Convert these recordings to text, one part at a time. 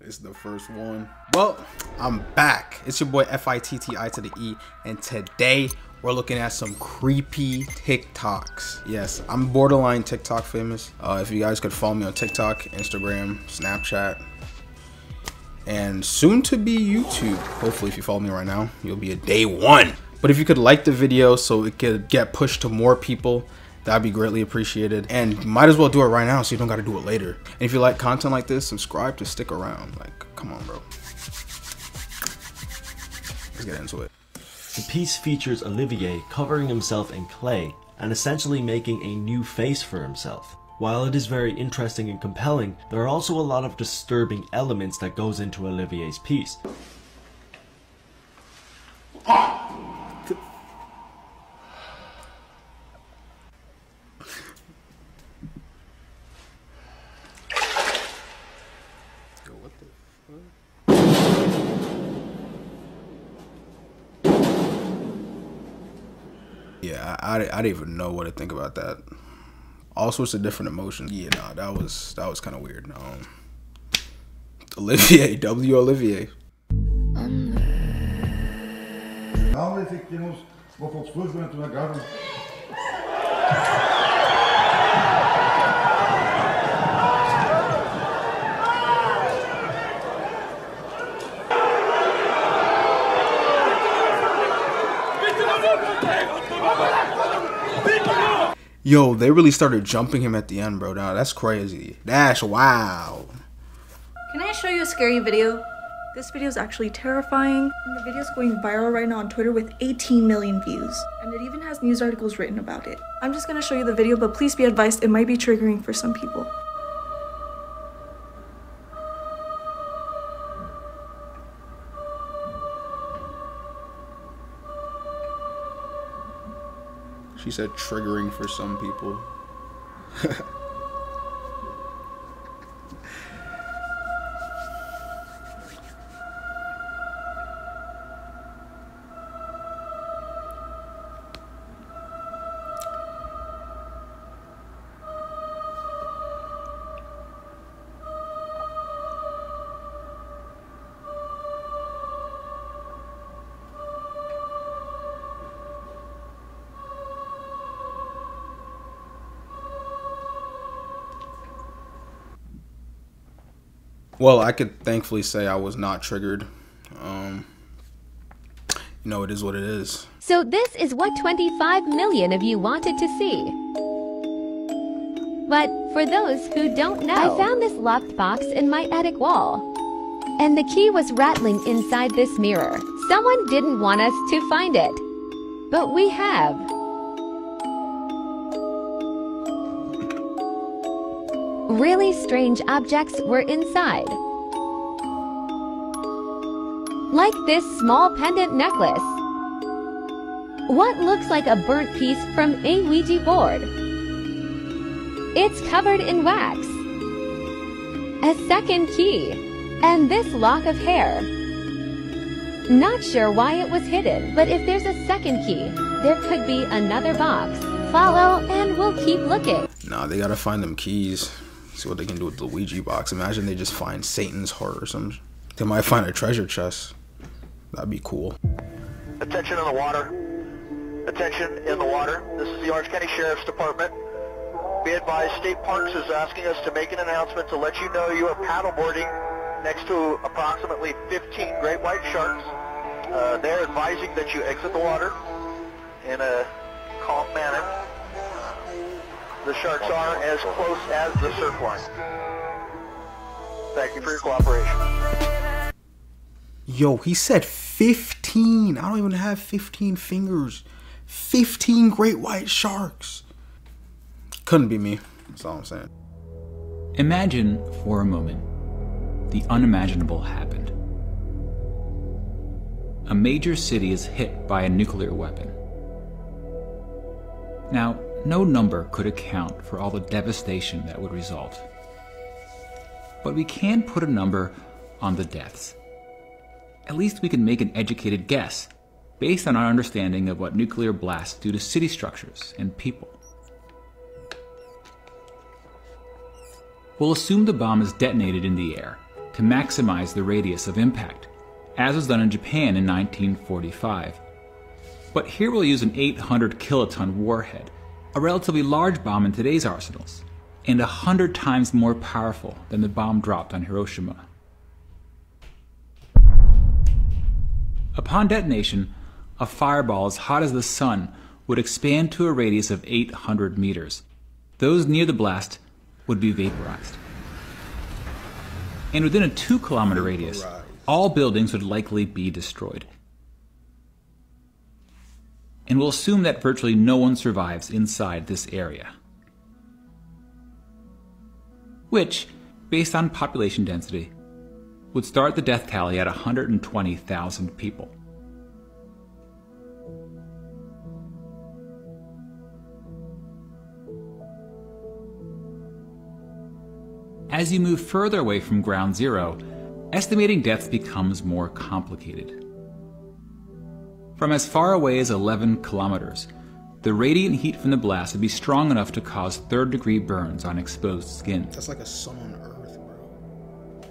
It's the first one. Well, I'm back. It's your boy Fittie to the E, and today we're looking at some creepy TikToks. Yes, I'm borderline TikTok famous. If you guys could follow me on TikTok, Instagram, Snapchat, and soon to be YouTube. Hopefully, if you follow me right now, you'll be a day one. But if you could like the video so it could get pushed to more people, that'd be greatly appreciated. And might as well do it right now so you don't gotta do it later. And if you like content like this, subscribe to stick around. Like, come on, bro. Let's get into it. The piece features Olivier covering himself in clay and essentially making a new face for himself. While it is very interesting and compelling, there are also a lot of disturbing elements that goes into Olivier's piece. Yeah, I didn't even know what to think about that. All sorts of different emotions. Yeah, nah, that was kind of weird. Olivier, W. Olivier. Yo, they really started jumping him at the end, bro. Now that's crazy. That's wow. Can I show you a scary video? This video is actually terrifying, and the video is going viral right now on Twitter with 18 million views, and it even has news articles written about it. I'm just gonna show you the video, but please be advised, it might be triggering for some people. She said triggering for some people. Well, I could thankfully say I was not triggered. You know, it is what it is. So this is what 25 million of you wanted to see. But for those who don't know, I found this locked box in my attic wall. And the key was rattling inside this mirror. Someone didn't want us to find it. But we have. Really strange objects were inside. Like this small pendant necklace. What looks like a burnt piece from a Ouija board. It's covered in wax. A second key. And this lock of hair. Not sure why it was hidden, but if there's a second key, there could be another box. Follow and we'll keep looking. Nah, they gotta find them keys. See what they can do with the Ouija box. Imagine they just find Satan's heart or something. They might find a treasure chest. That'd be cool. Attention in the water. Attention in the water. This is the Orange County Sheriff's Department. Be advised, State Parks is asking us to make an announcement to let you know you are paddleboarding next to approximately 15 great white sharks. They're advising that you exit the water in a calm manner. The sharks are as close as the surf line. Thank you for your cooperation. Yo, he said 15. I don't even have 15 fingers. 15 great white sharks. Couldn't be me. That's all I'm saying. Imagine for a moment the unimaginable happened. A major city is hit by a nuclear weapon. Now, no number could account for all the devastation that would result. But we can put a number on the deaths. At least we can make an educated guess based on our understanding of what nuclear blasts do to city structures and people. We'll assume the bomb is detonated in the air, to maximize the radius of impact, as was done in Japan in 1945. But here we'll use an 800 kiloton warhead, a relatively large bomb in today's arsenals, and 100 times more powerful than the bomb dropped on Hiroshima. Upon detonation, a fireball as hot as the sun would expand to a radius of 800 meters. Those near the blast would be vaporized. And within a 2-kilometer radius, all buildings would likely be destroyed. And we'll assume that virtually no one survives inside this area, which, based on population density, would start the death tally at 120,000 people. As you move further away from ground zero, estimating deaths becomes more complicated. From as far away as 11 kilometers, the radiant heat from the blast would be strong enough to cause third-degree burns on exposed skin. That's like a sun on Earth, bro.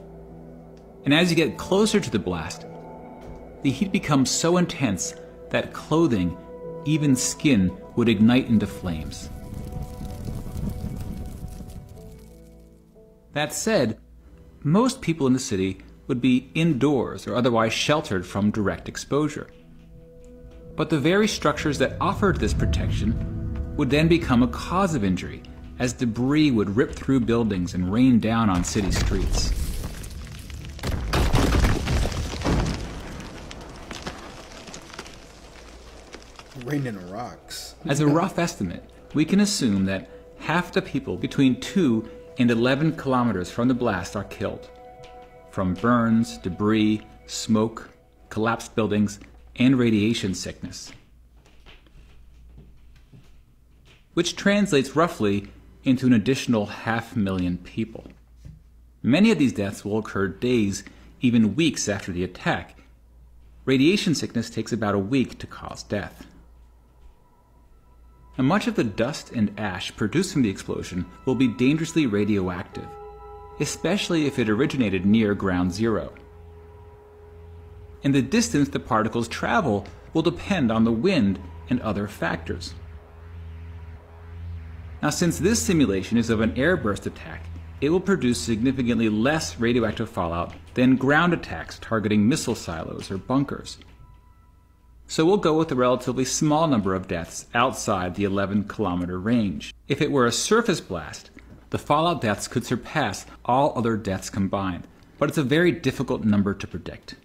And as you get closer to the blast, the heat becomes so intense that clothing, even skin, would ignite into flames. That said, most people in the city would be indoors or otherwise sheltered from direct exposure. But the very structures that offered this protection would then become a cause of injury, as debris would rip through buildings and rain down on city streets. Raining rocks. As a rough estimate, we can assume that half the people between 2 and 11 kilometers from the blast are killed, from burns, debris, smoke, collapsed buildings, and radiation sickness, which translates roughly into an additional 500,000 people. Many of these deaths will occur days, even weeks after the attack. Radiation sickness takes about a week to cause death. And much of the dust and ash produced from the explosion will be dangerously radioactive, especially if it originated near ground zero. And the distance the particles travel will depend on the wind and other factors. Now, since this simulation is of an airburst attack, it will produce significantly less radioactive fallout than ground attacks targeting missile silos or bunkers. So we'll go with a relatively small number of deaths outside the 11-kilometer range. If it were a surface blast, the fallout deaths could surpass all other deaths combined, but it's a very difficult number to predict.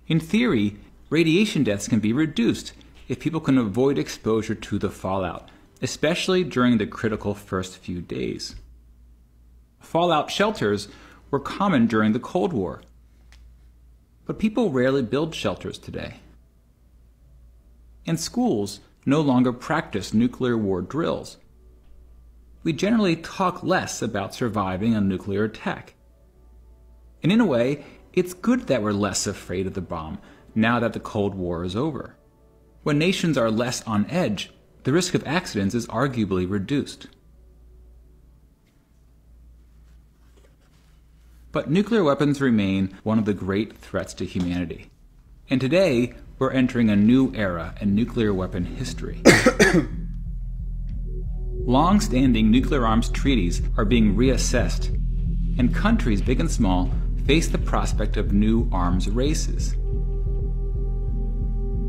In theory, radiation deaths can be reduced if people can avoid exposure to the fallout, especially during the critical first few days. Fallout shelters were common during the Cold War, but people rarely build shelters today. And schools no longer practice nuclear war drills. We generally talk less about surviving a nuclear attack. And in a way, it's good that we're less afraid of the bomb now that the Cold War is over. When nations are less on edge, the risk of accidents is arguably reduced. But nuclear weapons remain one of the great threats to humanity. And today, we're entering a new era in nuclear weapon history. Long-standing nuclear arms treaties are being reassessed, and countries big and small face the prospect of new arms races.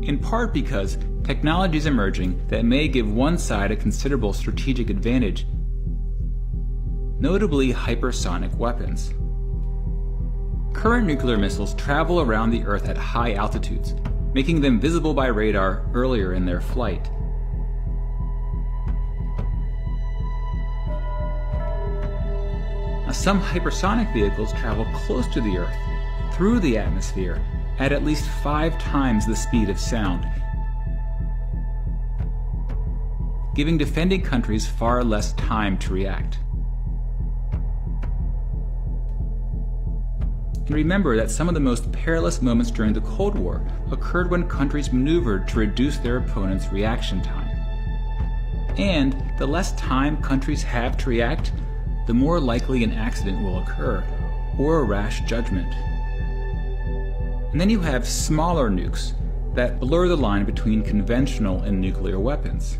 In part because technology is emerging that may give one side a considerable strategic advantage, notably hypersonic weapons. Current nuclear missiles travel around the Earth at high altitudes, making them visible by radar earlier in their flight. Now, some hypersonic vehicles travel close to the Earth, through the atmosphere, at least 5 times the speed of sound, giving defending countries far less time to react. And remember that some of the most perilous moments during the Cold War occurred when countries maneuvered to reduce their opponent's reaction time. And the less time countries have to react, the more likely an accident will occur, or a rash judgment. And then you have smaller nukes that blur the line between conventional and nuclear weapons,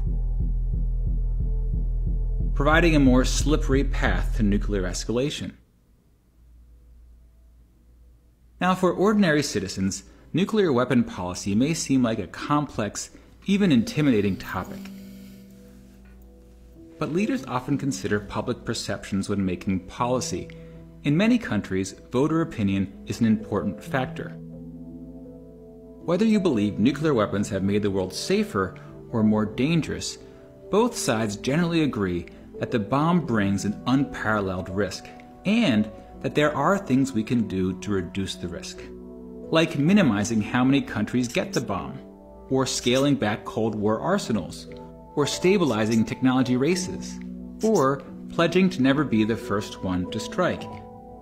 providing a more slippery path to nuclear escalation. Now, for ordinary citizens, nuclear weapon policy may seem like a complex, even intimidating topic. But leaders often consider public perceptions when making policy. In many countries, voter opinion is an important factor. Whether you believe nuclear weapons have made the world safer or more dangerous, both sides generally agree that the bomb brings an unparalleled risk, and that there are things we can do to reduce the risk, like minimizing how many countries get the bomb, or scaling back Cold War arsenals, or stabilizing technology races, or pledging to never be the first one to strike.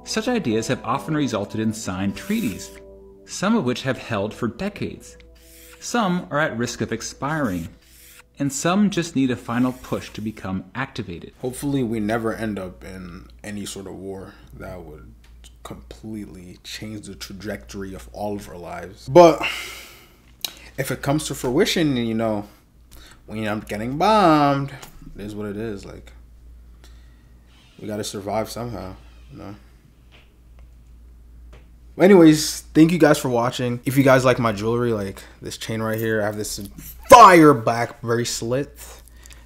Such ideas have often resulted in signed treaties, some of which have held for decades. Some are at risk of expiring, and some just need a final push to become activated. Hopefully we never end up in any sort of war that would completely change the trajectory of all of our lives. But if it comes to fruition, you know, when I'm getting bombed, it is what it is. Like, we gotta survive somehow, you know. Anyways, thank you guys for watching. If you guys like my jewelry, like this chain right here, I have this fire black bracelet.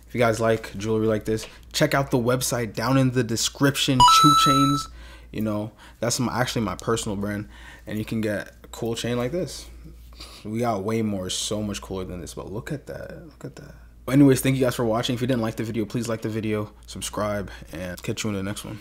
If you guys like jewelry like this, check out the website down in the description. Chew Chains, you know, that's actually my personal brand, and you can get a cool chain like this. We got way more, so much cooler than this, but look at that, look at that. But anyways, thank you guys for watching. If you didn't like the video, please like the video, subscribe, and catch you in the next one.